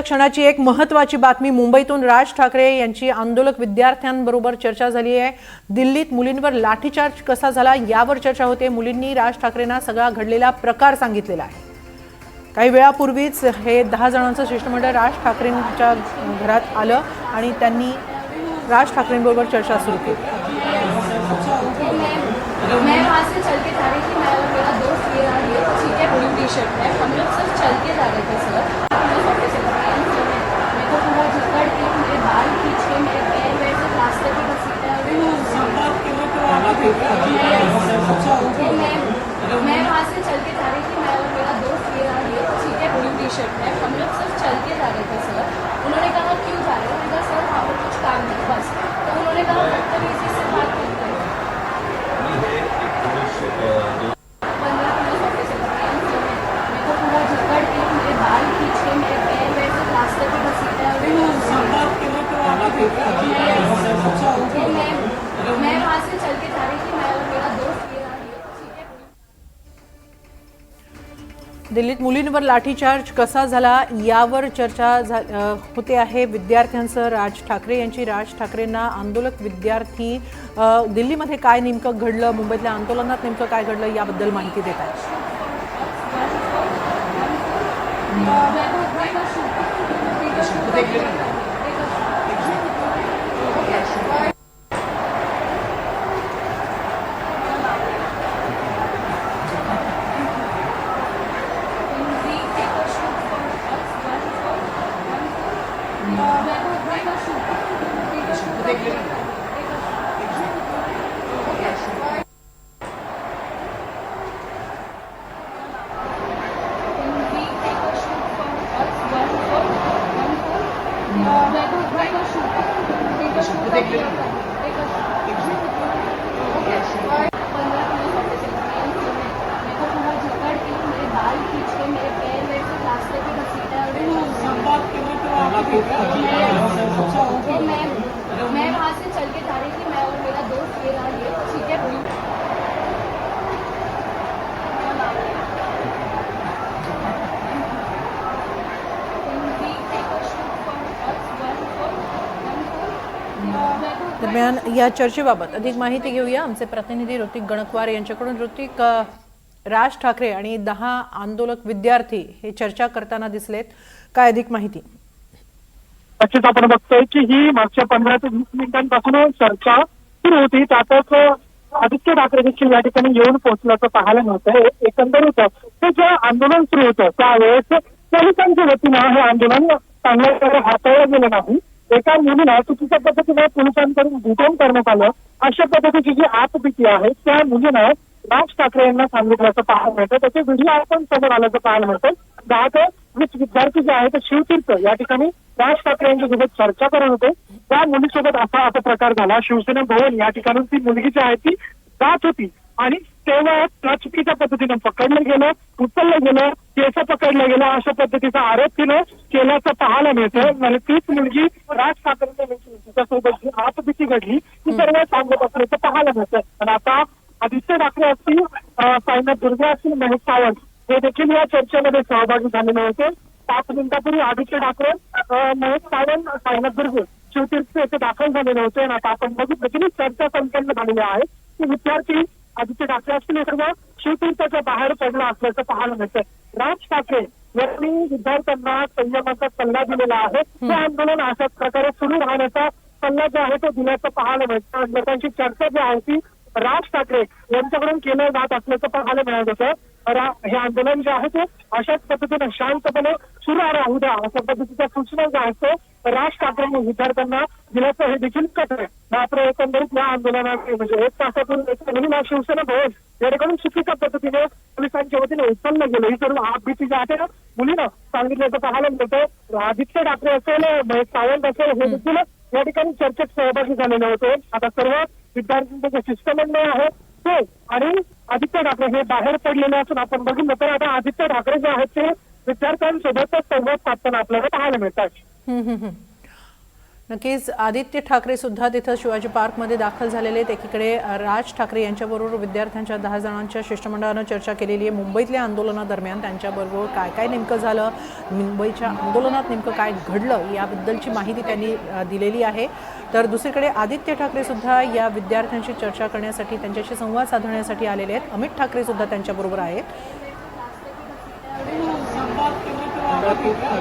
क्षणाची एक महत्त्वाची बातमी मुंबईतून राज ठाकरे यांची आंदोलक विद्यार्थ्यांबरोबर चर्चा झाली आहे। दिल्लीत मुलींवर लाठीचार्ज कसा झाला यावर चर्चा होते। मुलींनी राज ठाकरेंना सगळा घडलेला प्रकार सांगितलेला आहे। काही वेळापूर्वीच हे 10 जणांचं शिष्टमंडळ राज ठाकरेंच्या घरात आलं आणि त्यांनी राज ठाकरेंबरोबर चर्चा सुरू केली। मैं वहाँ से चल के जा रही थी, मैं और मेरा दोस्त ये रहा, ये ठीक है, ब्लू टी शर्ट में हम लोग सिर्फ चल के जा रहे थे सर। मेरे को पूरा जकड़ के मेरे बाल खींच के मेरे पैर वैर से रास्ते पे घसीटा। मैं वहाँ से चल के जा रही थी, मैं और मेरा दोस्त ये रहा, ये ठीक है, ब्लू टी शर्ट में हम लोग सिर्फ चल के जा रहे थे सर। उन्होंने कहा क्यों जा रहे हो? मैंने कहा सर वहाँ पर कुछ काम नहीं बस। तो उन्होंने कहा बदतमीजी से बात करते हैं। मैं वहाँ से चल के जा रही थी, मैं और मेरा दोस्त ये रहा, ठीक है। दिल्लीत मुलींवर लाठीचार्ज कसा झाला यावर चर्चा होते आहे विद्यार्थ्यांसह राज ठाकरे यांची। राज ठाकरेंना आंदोलक विद्यार्थी दिल्लीमध्ये काय नेमकं घडलं, मुंबईतल्या आंदोलनात नेमकं काय घडलं याबद्दल माहिती देत आहेत। मैं वहाँ से चल के जा रही थी, मैं और मेरा दोस्त ये रहा, ये ठीक है। दरम्यान या चर्चेबाबत अधिक माहिती घेऊया आमचे प्रतिनिधी ऋतिक गणकवार यांच्याकडून। ऋतिक, राज ठाकरे आणि 10 आंदोलक विद्यार्थी हे चर्चा करताना दिसलेत, काय अधिक माहिती? नक्कीच आपण बघतोय की ही मागच्या 15 ते 20 मिनिटांपासून चर्चा सुरू होती। त्यातच आदित्य ठाकरे देखील या ठिकाणी येऊन पोहोचल्याचं पाहायला मिळतंय। एकंदरीत हे जे आंदोलन सुरू होतं त्यावेळेस पोलिसांच्या वतीनं हे आंदोलन चांगल्या प्रकारे हाताळलं गेलं नाही। एका मुलीला चुकीच्या पद्धतीने पोलिसांकडून डिटेन करण्यात आलं, अशा पद्धतीची जी आतभीती आहे त्या मुलीनं राज ठाकरे यांना सांगितल्याचं पाहायला मिळतं। त्याचे व्हिडिओ आपण समोर आल्याचं पाहायला मिळतं। 10 ते 20 विद्यार्थी जे आहेत ते शिवतीर्थ या ठिकाणी राज ठाकरे यांच्यासोबत चर्चा करत होते। त्या मुलीसोबत असा प्रकार झाला। शिवसेना भवन या ठिकाणी ती मुलगी जी आहे ती जात होती आणि तेव्हा त्या चुकीच्या पद्धतीनं पकडलं गेलं, उचललं गेलं, केस पकडलं गेलं, अशा पद्धतीचा आरोप तिनं केल्याचं पाहायला मिळतं। आणि तीच मुलगी राज ठाकरे तिच्यासोबत जी आतभीती घडली ती सर्व सांगत असल्याचं पाहायला मिळतं। आणि आता आदित्य ठाकरे असतील, साईनाथ दुर्गे असतील, महेश सावंत हे देखील या चर्चेमध्ये सहभागी झालेले होते। 5 मिनिटापूर्वी आदित्य ठाकरे, महेश सावंत, साईनाथ दुर्गे शिवतीर्थ येथे दाखल झालेले होते। आणि आता आपण बघितलं की चर्चा संपन्न झालेली आहे की विद्यार्थी आदित्य ठाकरे असतील हे सर्व शिवतीर्थाच्या बाहेर पडला असल्याचं पाहायला मिळतं। राज ठाकरे यांनी विद्यार्थ्यांना संयमाचा सल्ला दिलेला आहे। हे आंदोलन अशाच प्रकारे सुरू राहण्याचा सल्ला जो आहे तो दिल्याचं पाहायला मिळतं। लोकांची चर्चा जी आहे ती राज ठाकरे यांच्याकडून केलं जात असल्याचं पाहायला मिळत होतं। हे आंदोलन जे आहे ते अशाच पद्धतीने शांतपणे सुरू राहू द्या अशा पद्धतीच्या सूचना ज्या आहेत ते राज ठाकरे विद्यार्थ्यांना दिल्याचं हे देखील कळत आहे। मात्र एकंदरीत या आंदोलनात म्हणजे 1 तासापूर्वी मुलीला शिवसेना भवन या ठिकाणी चुकीच्या पद्धतीने पोलिसांच्या वतीने उचललं गेलं। ही सर्व आतभीती जी आहे मुलीनं सांगितल्याचं पाहायला मिळतं। आदित्य ठाकरे असेल, महेश सावंत असेल हे देखील या ठिकाणी चर्चेत सहभागी झालेले होते। आता सर्व विद्यार्थ्यांचं जे शिष्टमंडळ आहे ते आणि आदित्य ठाकरे हे बाहेर पडलेले असून आपण बघितलं तर आता आदित्य ठाकरे जे आहेत ते विद्यार्थ्यांसोबतच संवाद साधताना आपल्याला पाहायला मिळतात। नक्कीच आदित्य ठाकरे सुद्धा तिथं शिवाजी पार्कमध्ये दाखल झालेले आहेत। एकीकडे राज ठाकरे यांच्याबरोबर विद्यार्थ्यांच्या 10 जणांच्या शिष्टमंडळानं चर्चा केलेली आहे मुंबईतल्या आंदोलनादरम्यान त्यांच्याबरोबर काय काय नेमकं झालं, मुंबईच्या आंदोलनात नेमकं काय घडलं याबद्दलची माहिती त्यांनी दिलेली आहे। तर दुसरीकडे आदित्य ठाकरे सुद्धा या विद्यार्थ्यांशी चर्चा करण्यासाठी त्यांच्याशी संवाद साधण्यासाठी आलेले आहेत। अमित ठाकरे सुद्धा त्यांच्याबरोबर आहेत।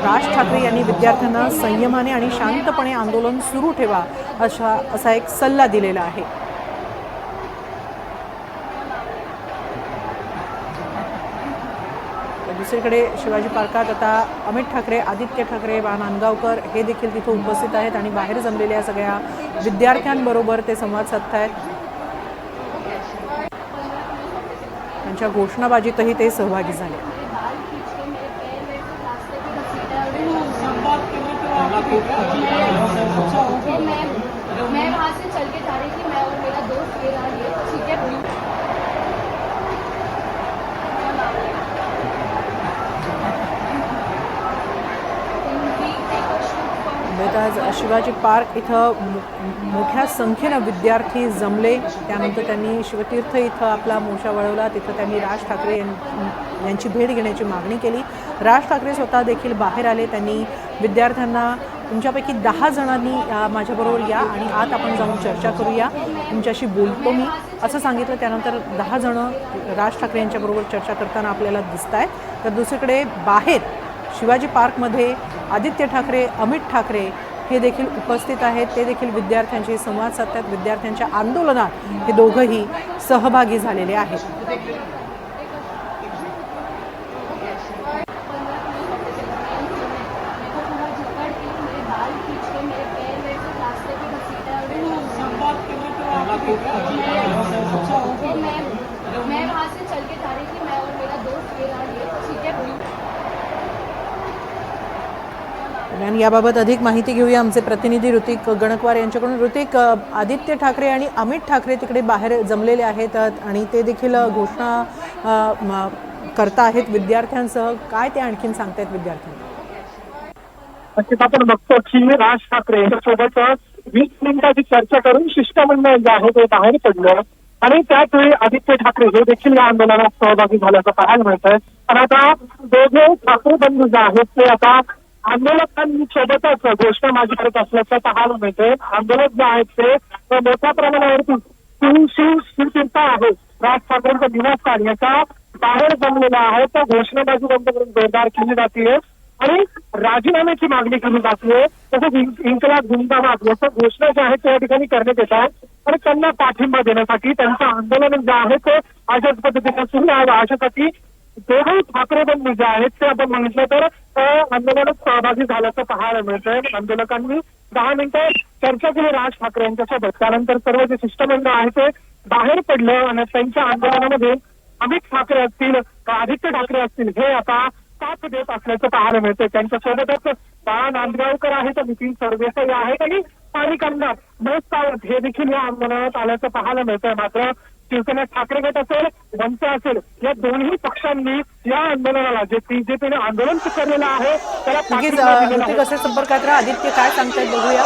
राज ठाकरे यांनी विद्यार्थ्यांना संयमाने आणि शांतपणे आंदोलन सुरू ठेवा असा एक सल्ला दिलेला आहे। दुसरीकडे शिवाजी पार्कात आता अमित ठाकरे, आदित्य ठाकरे, नांदगावकर हे देखील तिथे उपस्थित आहेत आणि बाहेर जमलेल्या सगळ्या विद्यार्थ्यांबरोबर ते संवाद साधत आहेत। त्यांच्या घोषणाबाजीतही ते सहभागी झाले। मैं वहाँ से चल के जा रही थी, मैं और मेरा दोस्त ये रहा ये ठीक है। मुंबईत आज शिवाजी पार्क इथं मोठ्या संख्येनं विद्यार्थी जमले। त्यानंतर त्यांनी शिवतीर्थ इथं आपला मोर्चा वळवला। तिथं त्यांनी राज ठाकरे यांची भेट घेण्याची मागणी केली। राज ठाकरे स्वतः देखील बाहेर आले। त्यांनी विद्यार्थ्यांना तुमच्यापैकी 10 जणांनी माझ्याबरोबर या आणि आत आपण जाऊन चर्चा करूया, तुमच्याशी बोलतो मी असं सांगितलं। त्यानंतर 10 जणं राज ठाकरे यांच्याबरोबर चर्चा करताना आपल्याला दिसत आहेत। तर दुसरीकडे बाहेर शिवाजी पार्कमध्ये आदित्य ठाकरे, अमित ठाकरे हे देखील उपस्थित आहेत। ते देखील विद्यार्थ्यांशी संवाद साधतात। विद्यार्थ्यांच्या आंदोलनात हे दोघंही सहभागी झालेले आहेत। मैं वहाँ से चल के जा रही थी, मैं और मेरा दोस्त ये रहा ये ठीक है। आणि याबाबत अधिक माहिती घेऊया आमचे प्रतिनिधी ऋतिक गणकवार यांच्याकडून। ऋतिक, आदित्य ठाकरे आणि अमित ठाकरे तिकडे बाहेर जमलेले आहेत आणि ते देखील घोषणा करता आहेत विद्यार्थ्यांसह। काय ते आणखीन सांगतायत विद्यार्थ्यांना? नक्कीच आपण बघतो की राज ठाकरे यांच्यासोबत 20 मिनिटाची चर्चा करून शिष्टमंडळ जे आहे ते बाहेर पडलं आणि त्याचवेळी आदित्य ठाकरे हे देखील या आंदोलनात सहभागी झाल्याचं पाहायला मिळतंय। पण आता दोघे ठाकरे बंधू जे आहेत ते आता आंदोलकांसोबतच घोषणाबाजी करत असल्याचं पाहायला मिळतंय। आंदोलक जे आहेत ते मोठ्या प्रमाणावरती शिवतीर्थ आहे राज ठाकरेंचं निवासस्थान याच्या बाहेर जमलेलं आहे। तर घोषणाबाजी बंद करून जोरदार केली जाते आणि राजीनाम्याची मागणी केली जाते। तसंच इन्कलाब जिंदाबाद याच्या घोषणा ज्या आहेत त्या ठिकाणी करण्यात येत आहेत आणि त्यांना पाठिंबा देण्यासाठी त्यांचं आंदोलन जे आहे ते अशाच पद्धतीने सुरू आहे। अशासाठी दोघे ठाकरे बंधू जे आहेत ते आपण म्हटलं तर आंदोलनात सहभागी झाल्याचं पाहायला मिळतंय। आंदोलकांनी 10 मिनिटं चर्चा केली राज ठाकरे यांच्यासोबत। त्यानंतर सर्व जे शिष्टमंडळ आहे ते बाहेर पडलं आणि त्यांच्या आंदोलनामध्ये अमित ठाकरे असतील, आदित्य ठाकरे असतील हे आता साथ देत असल्याचं पाहायला मिळतंय। त्यांच्यासोबतच नांदगावकर आहेत, नितीन सरदेसाई आहेत आणि स्थानिक आमदार महेश सावंत हे देखील या आंदोलनात आल्याचं पाहायला मिळतंय। मात्र शिवसेना ठाकरे गट असेल, मनसे असेल या दोन्ही पक्षांनी या आंदोलनाला जे बीजेपीने आंदोलन केलेलं आहे त्याला नक्कीच ऋतिक असे संपर्कात राहा। आदित्य काय सांगतायत बघूया।